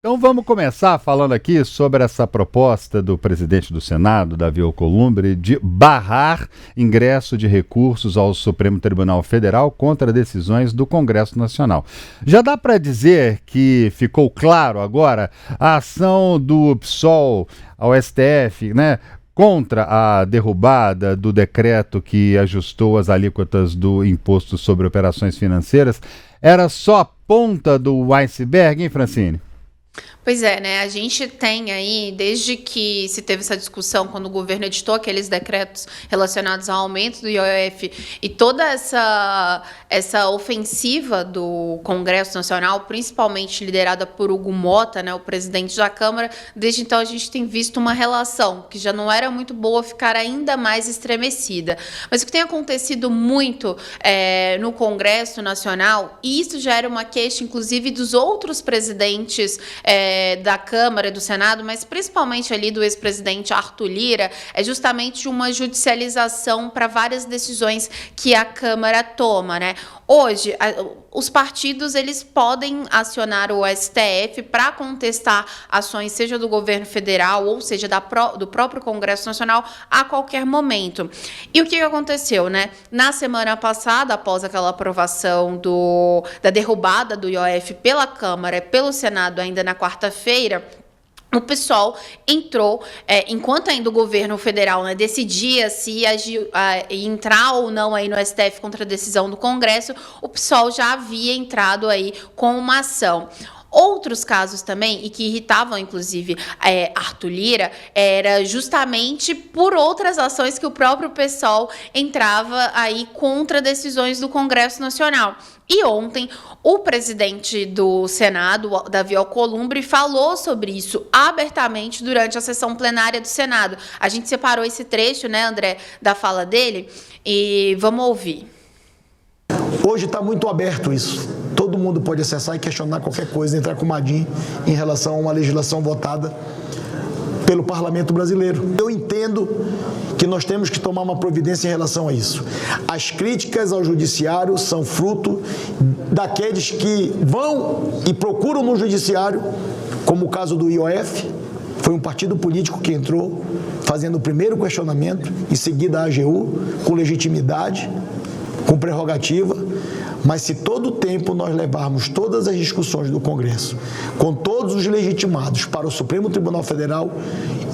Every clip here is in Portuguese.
Então vamos começar falando aqui sobre essa proposta do presidente do Senado, Davi Alcolumbre, de barrar ingresso de recursos ao Supremo Tribunal Federal contra decisões do Congresso Nacional. Já dá para dizer que ficou claro agora a ação do PSOL ao STF, né? Contra a derrubada do decreto que ajustou as alíquotas do imposto sobre operações financeiras, era só a ponta do iceberg, hein, Francine? Pois é, né? A gente tem aí, desde que se teve essa discussão, quando o governo editou aqueles decretos relacionados ao aumento do IOF e toda essa ofensiva do Congresso Nacional, principalmente liderada por Hugo Mota, né, o presidente da Câmara, desde então a gente tem visto uma relação que já não era muito boa ficar ainda mais estremecida. Mas o que tem acontecido muito no Congresso Nacional, e isso já era uma queixa, inclusive, dos outros presidentes da Câmara e do Senado, mas principalmente ali do ex-presidente Arthur Lira, é justamente uma judicialização para várias decisões que a Câmara toma, né? Hoje, os partidos eles podem acionar o STF para contestar ações, seja do governo federal ou seja do próprio Congresso Nacional, a qualquer momento. E o que aconteceu, né? Na semana passada, após aquela aprovação da derrubada do IOF pela Câmara e pelo Senado ainda na quarta-feira, o PSOL entrou, enquanto ainda o governo federal, né, decidia se entrar ou não aí no STF contra a decisão do Congresso, o PSOL já havia entrado aí com uma ação. Outros casos também, e que irritavam, inclusive, Arthur Lira, era justamente por outras ações que o próprio PSOL entrava aí contra decisões do Congresso Nacional. E ontem, o presidente do Senado, Davi Alcolumbre, falou sobre isso abertamente durante a sessão plenária do Senado. A gente separou esse trecho, né, André, da fala dele, e vamos ouvir. Hoje está muito aberto isso. Todo mundo pode acessar e questionar qualquer coisa, entrar com uma DIN em relação a uma legislação votada pelo Parlamento brasileiro. Eu entendo que nós temos que tomar uma providência em relação a isso. As críticas ao judiciário são fruto daqueles que vão e procuram no judiciário, como o caso do IOF, foi um partido político que entrou fazendo o primeiro questionamento, em seguida a AGU, com legitimidade, com prerrogativa, mas se todo o tempo nós levarmos todas as discussões do Congresso, com todos os legitimados para o Supremo Tribunal Federal,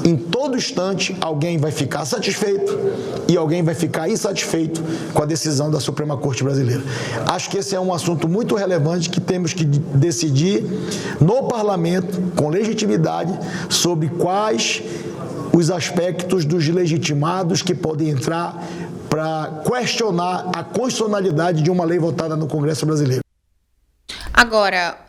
em todo instante alguém vai ficar satisfeito e alguém vai ficar insatisfeito com a decisão da Suprema Corte Brasileira. Acho que esse é um assunto muito relevante que temos que decidir no Parlamento, com legitimidade, sobre quais os aspectos dos legitimados que podem entrar para questionar a constitucionalidade de uma lei votada no Congresso brasileiro. Agora,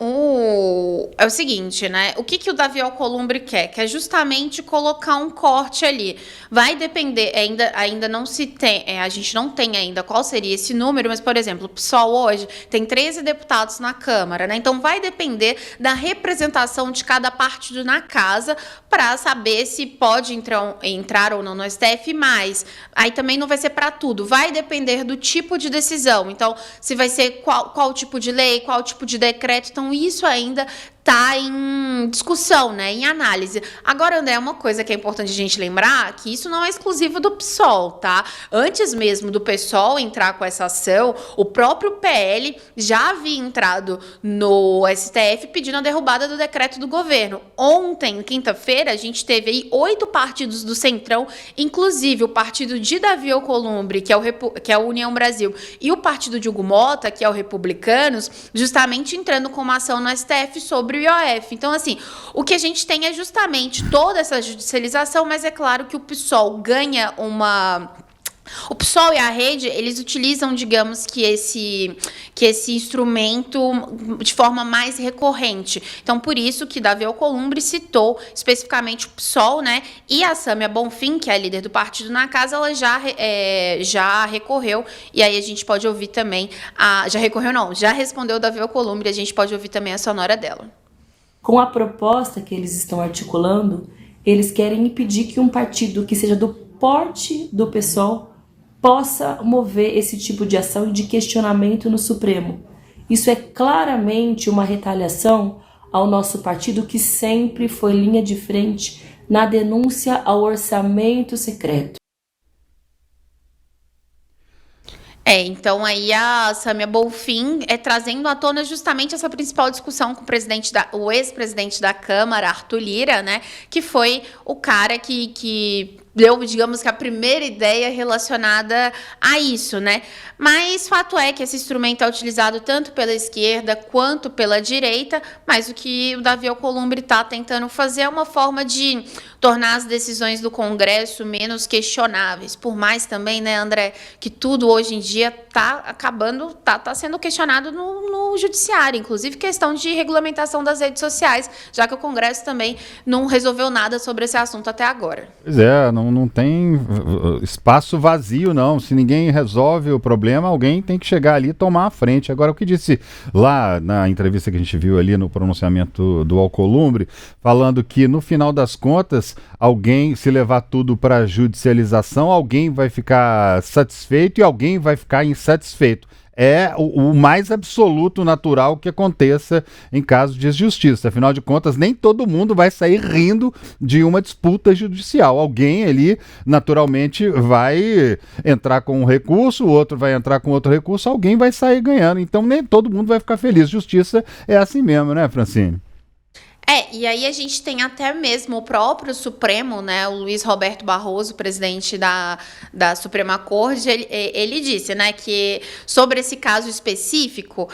é o seguinte, né? O que o Davi Alcolumbre quer? Quer justamente colocar um corte ali. Vai depender, ainda não se tem, a gente não tem ainda qual seria esse número, mas, por exemplo, o PSOL hoje tem 13 deputados na Câmara, né? Então vai depender da representação de cada partido na casa para saber se pode entrar ou não no STF, mas aí também não vai ser para tudo, vai depender do tipo de decisão. Então, se vai ser qual tipo de lei, qual tipo de decreto, então isso ainda está em discussão, né, em análise. Agora, André, uma coisa que é importante a gente lembrar, que isso não é exclusivo do PSOL, tá? Antes mesmo do PSOL entrar com essa ação, o próprio PL já havia entrado no STF pedindo a derrubada do decreto do governo. Ontem, quinta-feira, a gente teve aí 8 partidos do Centrão, inclusive o partido de Davi Alcolumbre, que é a União Brasil, e o partido de Hugo Mota, que é o Republicanos, justamente entrando com uma ação no STF sobre o IOF. Então, assim, o que a gente tem é justamente toda essa judicialização, mas é claro que o PSOL ganha uma... O PSOL e a rede, eles utilizam, digamos, que esse instrumento de forma mais recorrente. Então, por isso que Davi Alcolumbre citou especificamente o PSOL, né? E a Sâmia Bonfim, que é a líder do partido na casa, ela já recorreu. E aí a gente pode ouvir também... Já respondeu o Davi Alcolumbre, a gente pode ouvir também a sonora dela. Com a proposta que eles estão articulando, eles querem impedir que um partido que seja do porte do PSOL possa mover esse tipo de ação e de questionamento no Supremo. Isso é claramente uma retaliação ao nosso partido, que sempre foi linha de frente na denúncia ao orçamento secreto. Então aí a Sâmia Bonfim trazendo à tona justamente essa principal discussão com o ex-presidente da Câmara, Arthur Lira, né, que foi o cara que deu, digamos que a primeira ideia relacionada a isso, né? Mas fato é que esse instrumento é utilizado tanto pela esquerda quanto pela direita, mas o que o Davi Alcolumbre está tentando fazer é uma forma de tornar as decisões do Congresso menos questionáveis, por mais também, né, André, que tudo hoje em dia está sendo questionado no judiciário, inclusive questão de regulamentação das redes sociais, já que o Congresso também não resolveu nada sobre esse assunto até agora. Pois é, não tem espaço vazio, não. Se ninguém resolve o problema, alguém tem que chegar ali e tomar a frente. Agora, o que disse lá na entrevista que a gente viu ali no pronunciamento do Alcolumbre, falando que, no final das contas, alguém, se levar tudo para judicialização, alguém vai ficar satisfeito e alguém vai ficar insatisfeito. É o mais absoluto natural que aconteça em caso de justiça. Afinal de contas, nem todo mundo vai sair rindo de uma disputa judicial. Alguém ali, naturalmente, vai entrar com um recurso, o outro vai entrar com outro recurso, alguém vai sair ganhando. Então, nem todo mundo vai ficar feliz. Justiça é assim mesmo, né, Francine? E aí a gente tem até mesmo o próprio Supremo, né, o Luiz Roberto Barroso, presidente da Suprema Corte, ele disse, né, que sobre esse caso específico,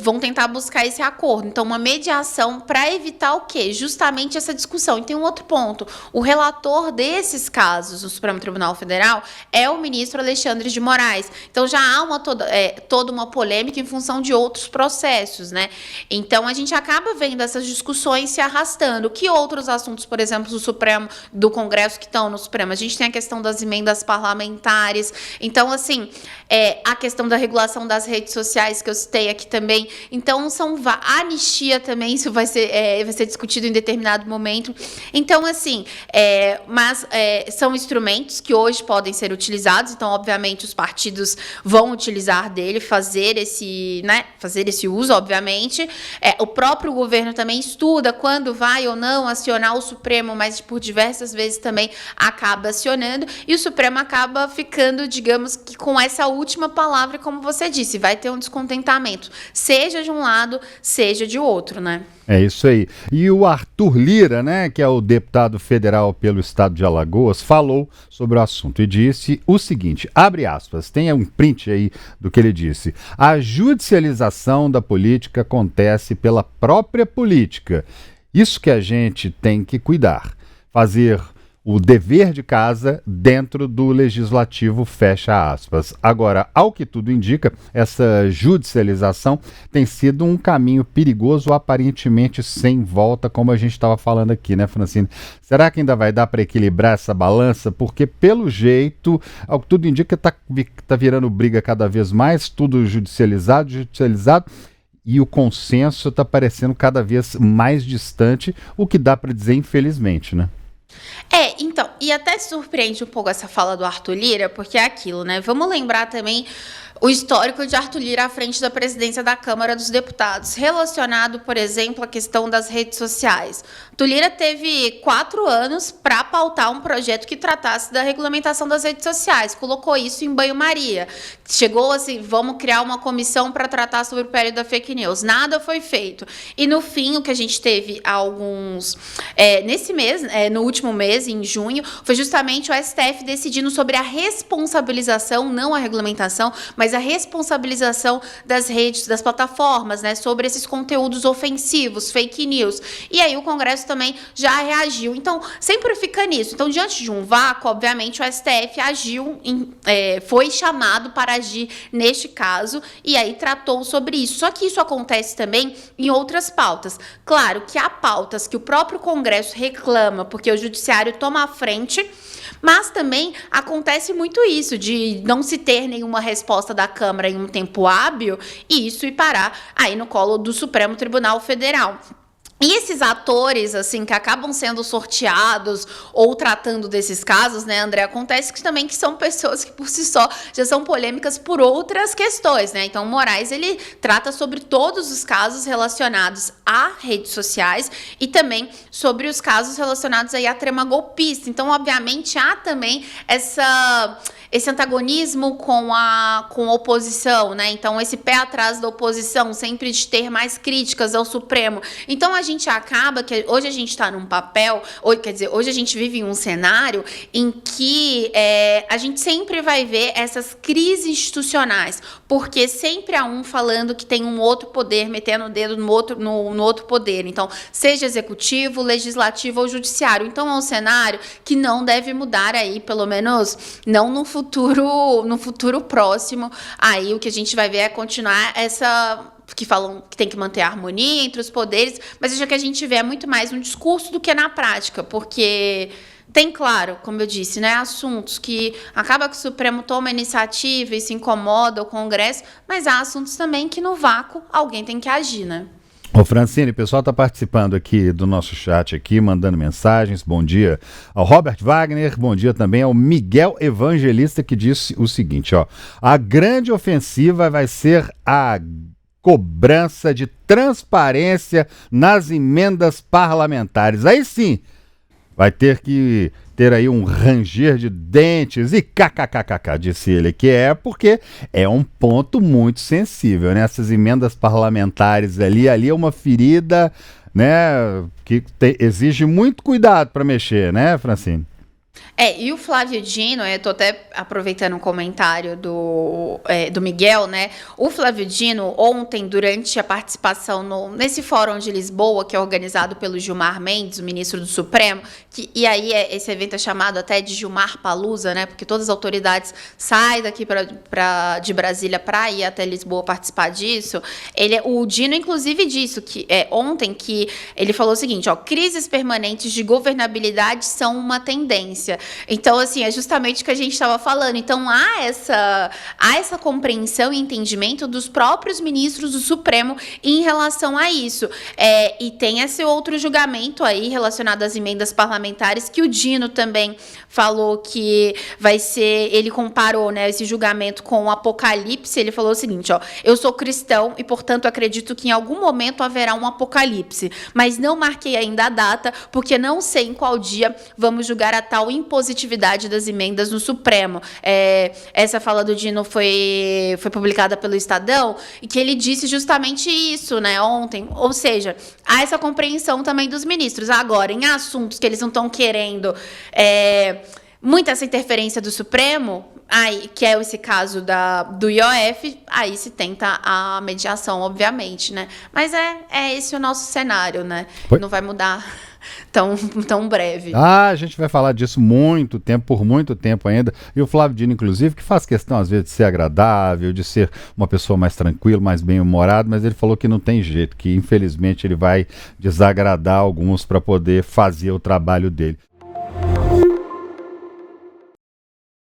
vão tentar buscar esse acordo. Então, uma mediação para evitar o quê? Justamente essa discussão. E tem um outro ponto. O relator desses casos do Supremo Tribunal Federal é o ministro Alexandre de Moraes. Então, já há toda uma polêmica em função de outros processos, né? Então, a gente acaba vendo essas discussões se arrastando. Que outros assuntos, por exemplo, do Congresso que estão no Supremo? A gente tem a questão das emendas parlamentares. Então, assim, a questão da regulação das redes sociais, que eu citei aqui também. Então, a anistia também, isso vai ser discutido em determinado momento. Então, assim, são instrumentos que hoje podem ser utilizados. Então, obviamente, os partidos vão utilizar dele, fazer esse uso, obviamente. O próprio governo também estuda quando vai ou não acionar o Supremo, mas por diversas vezes também acaba acionando, e o Supremo acaba ficando, digamos, que com essa última palavra, como você disse, vai ter um descontentamento, seja de um lado, seja de outro, né? É isso aí. E o Arthur Lira, né, que é o deputado federal pelo estado de Alagoas, falou sobre o assunto e disse o seguinte, abre aspas, tem um print aí do que ele disse: a judicialização da política acontece pela própria política. Isso que a gente tem que cuidar, fazer o dever de casa dentro do legislativo, fecha aspas. Agora, ao que tudo indica, essa judicialização tem sido um caminho perigoso, aparentemente sem volta, como a gente estava falando aqui, né, Francine? Será que ainda vai dar para equilibrar essa balança? Porque, pelo jeito, ao que tudo indica, tá virando briga cada vez mais, tudo judicializado, e o consenso está parecendo cada vez mais distante, o que dá para dizer, infelizmente, né? Então, e até surpreende um pouco essa fala do Arthur Lira, porque é aquilo, né? Vamos lembrar também o histórico de Arthur Lira à frente da presidência da Câmara dos Deputados, relacionado, por exemplo, à questão das redes sociais. Arthur Lira teve 4 anos para pautar um projeto que tratasse da regulamentação das redes sociais, colocou isso em banho-maria. Chegou assim, vamos criar uma comissão para tratar sobre o período da fake news. Nada foi feito. E, no fim, o que a gente teve nesse mês, no último mês, em junho, foi justamente o STF decidindo sobre a responsabilização, não a regulamentação, mas a responsabilização das redes, das plataformas, né, sobre esses conteúdos ofensivos, fake news. E aí o Congresso também já reagiu. Então, sempre fica nisso. Então, diante de um vácuo, obviamente, o STF agiu, foi chamado para agir neste caso, e aí tratou sobre isso. Só que isso acontece também em outras pautas. Claro que há pautas que o próprio Congresso reclama, porque o Judiciário toma a frente, mas também acontece muito isso, de não se ter nenhuma resposta da Câmara em um tempo hábil, e isso ir parar aí no colo do Supremo Tribunal Federal. E esses atores, assim, que acabam sendo sorteados ou tratando desses casos, né, André, acontece que também que são pessoas que por si só já são polêmicas por outras questões, né? Então, o Moraes, ele trata sobre todos os casos relacionados a redes sociais e também sobre os casos relacionados aí à trama golpista. Então, obviamente, há também esse antagonismo com a oposição, né? Então, esse pé atrás da oposição, sempre de ter mais críticas ao Supremo. Então, a gente acaba que hoje a gente está num papel, hoje a gente vive em um cenário em que a gente sempre vai ver essas crises institucionais, porque sempre há um falando que tem um outro poder, metendo o dedo no outro poder. Então, seja executivo, legislativo ou judiciário. Então, é um cenário que não deve mudar aí, pelo menos não no futuro próximo. Aí o que a gente vai ver é continuar que falam que tem que manter a harmonia entre os poderes, mas já que a gente vê muito mais no discurso do que na prática, porque tem, claro, como eu disse, né, assuntos que acaba que o Supremo toma iniciativa e se incomoda o Congresso, mas há assuntos também que no vácuo alguém tem que agir, né? Ô Francine, o pessoal está participando aqui do nosso chat aqui, mandando mensagens. Bom dia ao Robert Wagner, bom dia também ao Miguel Evangelista, que disse o seguinte, ó: a grande ofensiva vai ser a cobrança de transparência nas emendas parlamentares. Aí sim, vai ter que ter aí um ranger de dentes e kkkk, disse ele, que é porque é um ponto muito sensível, né? Essas emendas parlamentares ali é uma ferida, né, que exige muito cuidado para mexer, né, Francine? E o Flávio Dino, eu tô até aproveitando um comentário do Miguel, né? O Flávio Dino, ontem, durante a participação nesse fórum de Lisboa, que é organizado pelo Gilmar Mendes, o ministro do Supremo, esse evento é chamado até de Gilmar Palusa, né? Porque todas as autoridades saem daqui de Brasília para ir até Lisboa participar disso. O Dino, inclusive, disse ontem que ele falou o seguinte, ó: crises permanentes de governabilidade são uma tendência. Então, assim, é justamente o que a gente estava falando. Então, há essa compreensão e entendimento dos próprios ministros do Supremo em relação a isso. E tem esse outro julgamento aí relacionado às emendas parlamentares, que o Dino também falou que vai ser... Ele comparou, né, esse julgamento com o apocalipse. Ele falou o seguinte, ó: eu sou cristão e, portanto, acredito que em algum momento haverá um apocalipse, mas não marquei ainda a data, porque não sei em qual dia vamos julgar a tal impositividade das emendas no Supremo. Essa fala do Dino foi publicada pelo Estadão, e que ele disse justamente isso, né, ontem. Ou seja, há essa compreensão também dos ministros. Agora, em assuntos que eles não estão querendo muita essa interferência do Supremo, aí, que é esse caso do IOF, aí se tenta a mediação, obviamente, né? Mas é esse o nosso cenário, né? Não vai mudar tão breve. A gente vai falar disso por muito tempo ainda. E o Flávio Dino, inclusive, que faz questão, às vezes, de ser agradável, de ser uma pessoa mais tranquila, mais bem-humorada, mas ele falou que não tem jeito, que infelizmente ele vai desagradar alguns para poder fazer o trabalho dele.